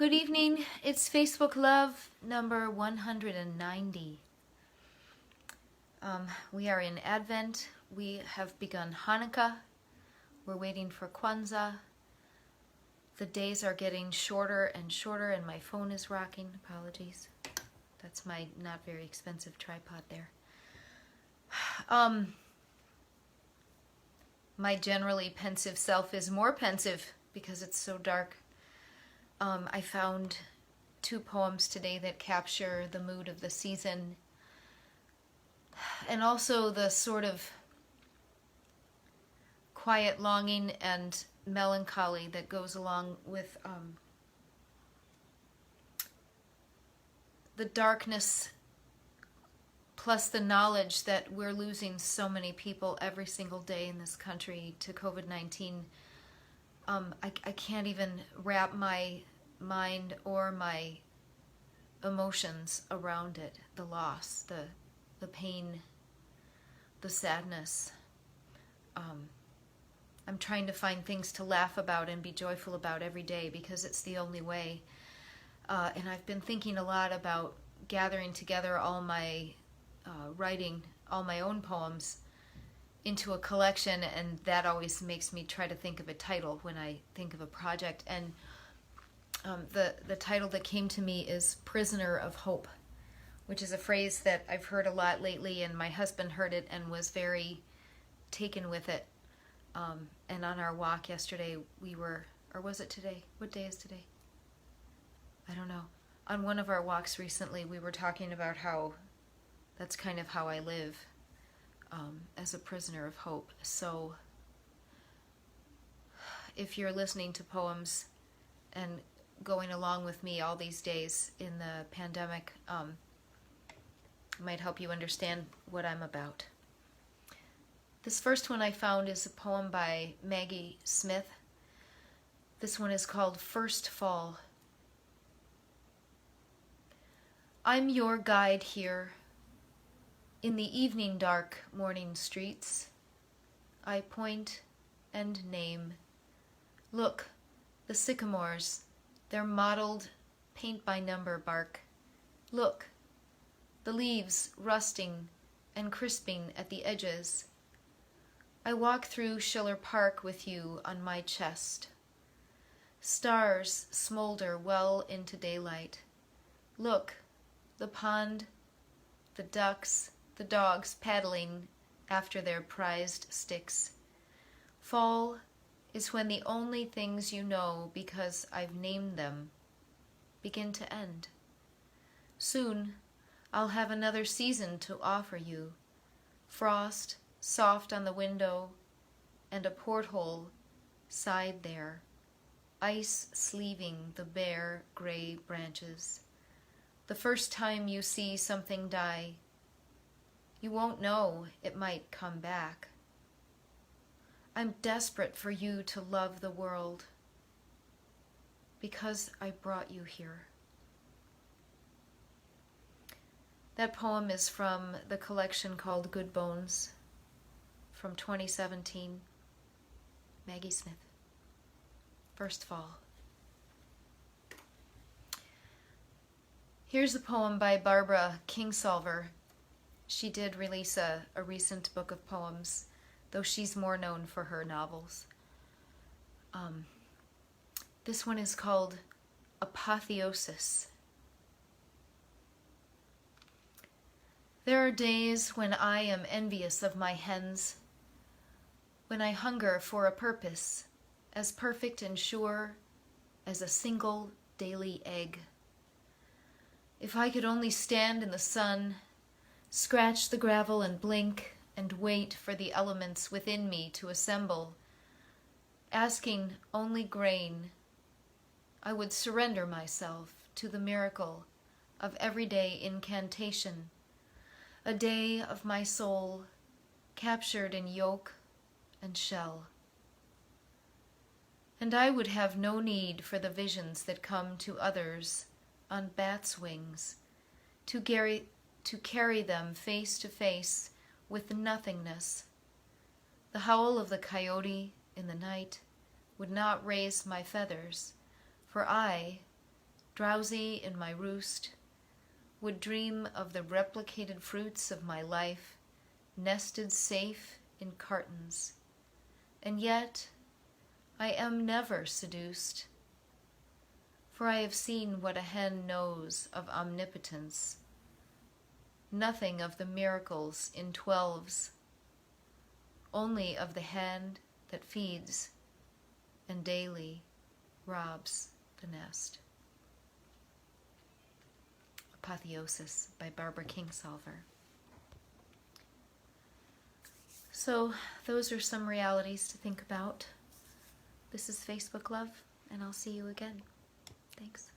Good evening. It's Facebook Love number 190. We are in Advent. We have begun Hanukkah. We're waiting for Kwanzaa. The days are getting shorter and shorter and my phone is rocking. Apologies. That's my not very expensive tripod there. My generally pensive self is more pensive because it's so dark. I found 2 poems today that capture the mood of the season and also the sort of quiet longing and melancholy that goes along with the darkness plus the knowledge that we're losing so many people every single day in this country to COVID-19. I can't even wrap my mind or my emotions around it. The loss, the pain, the sadness. I'm trying to find things to laugh about and be joyful about every day because it's the only way. And I've been thinking a lot about gathering together all my writing, all my own poems into a collection, and that always makes me try to think of a title when I think of a project. And the title that came to me is Prisoner of Hope, which is a phrase that I've heard a lot lately, and my husband heard it and was very taken with it. And on our walk yesterday, we were, or was it today? What day is today? I don't know. On one of our walks recently, we were talking about how that's kind of how I live, as a prisoner of hope. So if you're listening to poems and going along with me all these days in the pandemic, it might help you understand what I'm about. This first one I found is a poem by Maggie Smith. This one is called First Fall. I'm your guide here. In the evening dark morning streets, I point and name. Look, the sycamores, their mottled paint-by-number bark. Look, the leaves rusting and crisping at the edges. I walk through Schiller Park with you on my chest. Stars smolder well into daylight. Look, the pond, the ducks, the dogs paddling after their prized sticks. Fall is when the only things you know because I've named them begin to end. Soon I'll have another season to offer you. Frost soft on the window and a porthole side there. Ice sleeving the bare gray branches. The first time you see something die, you won't know it might come back. I'm desperate for you to love the world because I brought you here. That poem is from the collection called Good Bones from 2017. Maggie Smith. First Fall. Here's a poem by Barbara Kingsolver. She did release a recent book of poems, though she's more known for her novels. This one is called Apotheosis. There are days when I am envious of my hens, when I hunger for a purpose as perfect and sure as a single daily egg. If I could only stand in the sun, scratch the gravel and blink and wait for the elements within me to assemble, asking only grain, I would surrender myself to the miracle of everyday incantation, a day of my soul captured in yolk and shell. And I would have no need for the visions that come to others on bats' wings, to carry them face to face with nothingness. The howl of the coyote in the night would not raise my feathers, for I drowsy in my roost, would dream of the replicated fruits of my life, nested safe in cartons. And yet I am never seduced, for I have seen what a hen knows of omnipotence, nothing of the miracles in 12s, only of the hand that feeds and daily robs the nest. Apotheosis by Barbara Kingsolver. So those are some realities to think about. This is Facebook Love, and I'll see you again. Thanks.